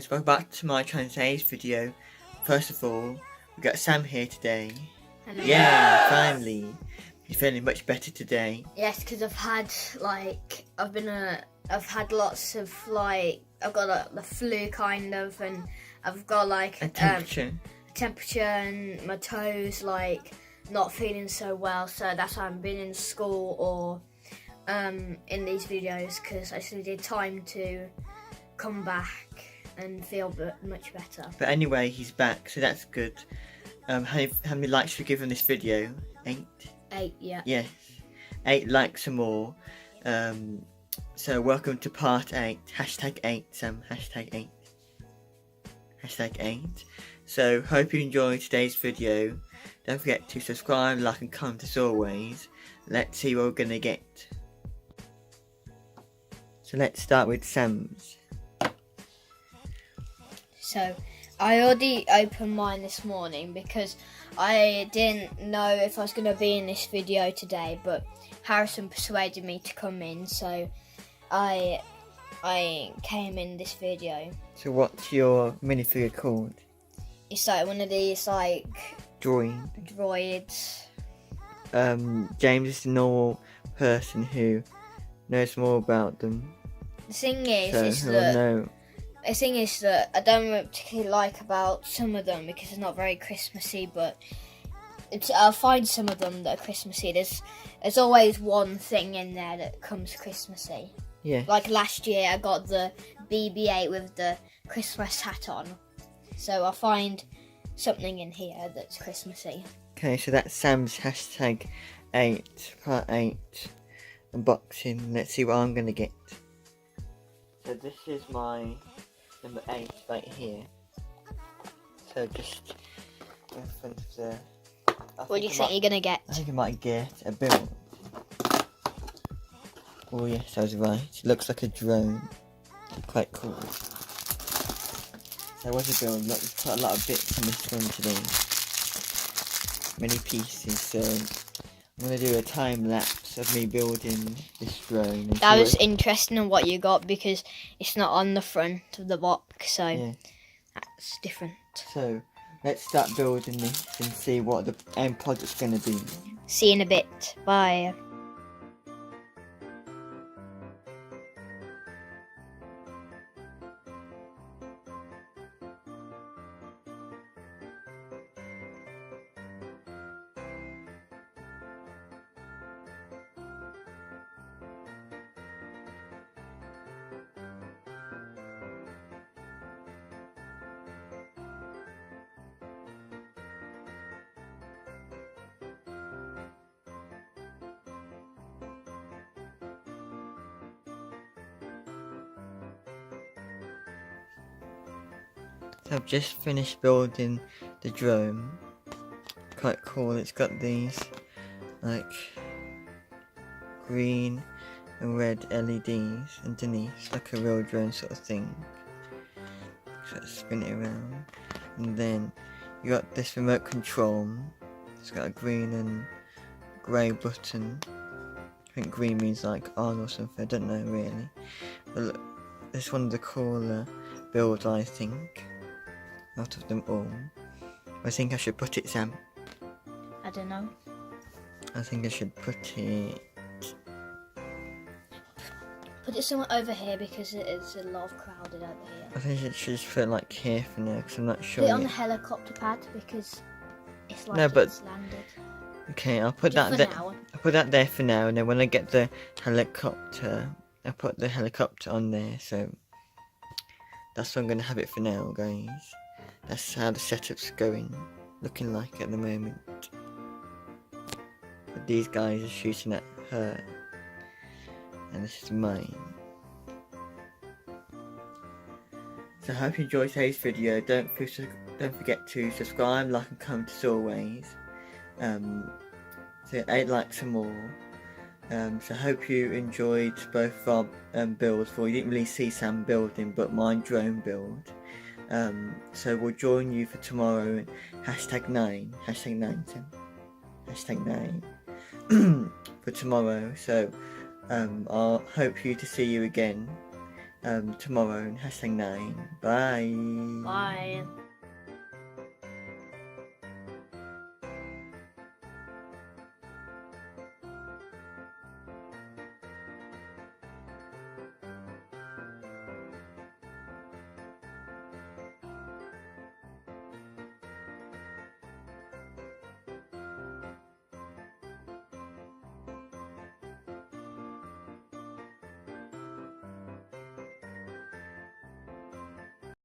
guys, welcome back to my today's video. First of all, we got Sam here today. Hello. Yeah, finally. He's feeling much better today. Yes, because I've had I've had lots of I've got the flu kind of, and I've got A temperature. temperature and my toes not feeling so well. So that's why I haven't been in school or in these videos, because I just needed time to come back and feel much better. But anyway, he's back, so that's good. How many likes have you given this video? 8? 8, yeah. Yes. 8 likes or more. So welcome to part 8. Hashtag 8, Sam. Hashtag 8. Hashtag 8. So hope you enjoyed today's video. Don't forget to subscribe, like and comment as always. Let's see what we're gonna get. So let's start with Sam's. So I already opened mine this morning because I didn't know if I was going to be in this video today, but Harrison persuaded me to come in, so I came in this video. So what's your minifigure called? It's like one of these Drawing. droids. James is the normal person who knows more about them. The thing is, So he'll know. The thing is that I don't particularly like about some of them because it's not very Christmassy, but I'll find some of them that are Christmassy. There's always one thing in there that comes Christmassy. Yeah. Like last year I got the BB-8 with the Christmas hat on. So I'll find something in here that's Christmassy. Okay, so that's Sam's hashtag 8, part 8 unboxing. Let's see what I'm going to get. So this is my number 8 right here. So just in front of the... What do you think you're going to get? I think I might get a build. Oh yes, I was right. It looks like a drone. Quite cool. So what's a build? Look, there's quite a lot of bits in this one today. Many pieces, so I'm going to do a time lapse of me building this drone. That was interesting on what you got because it's not on the front of the box, so yeah. That's different. So let's start building this and see what the end project's going to be. See you in a bit. Bye. So I've just finished building the drone. Quite cool. It's got these green and red LEDs underneath, like a real drone sort of thing. So let's spin it around, and then you got this remote control. It's got a green and grey button. I think green means like on or something. I don't know really. But look, this one's the cooler build, I think, out of them all. I think I should put it, Sam. I don't know. I think I should put it... Put it somewhere over here because it is a lot of crowded over here. I think I should just put it like here for now, because I'm not sure Put it on the yet. helicopter pad because it's like No, but- it's landed. Okay, I'll put Just that for there. now. I'll put that there for now, and then when I get the helicopter, I'll put the helicopter on there, so that's what I'm going to have it for now, guys. That's how the setup's looking like at the moment. But these guys are shooting at her, and this is mine. So I hope you enjoyed today's video. Don't forget to subscribe, like and comment as always. So 8 likes or more. So I hope you enjoyed both of our builds. Well, you didn't really see Sam building, but my drone build. So we'll join you for tomorrow. Hashtag 9. Hashtag 9, Sam. Hashtag 9 for tomorrow. So I'll hope to see you again tomorrow, #9. Bye. Bye.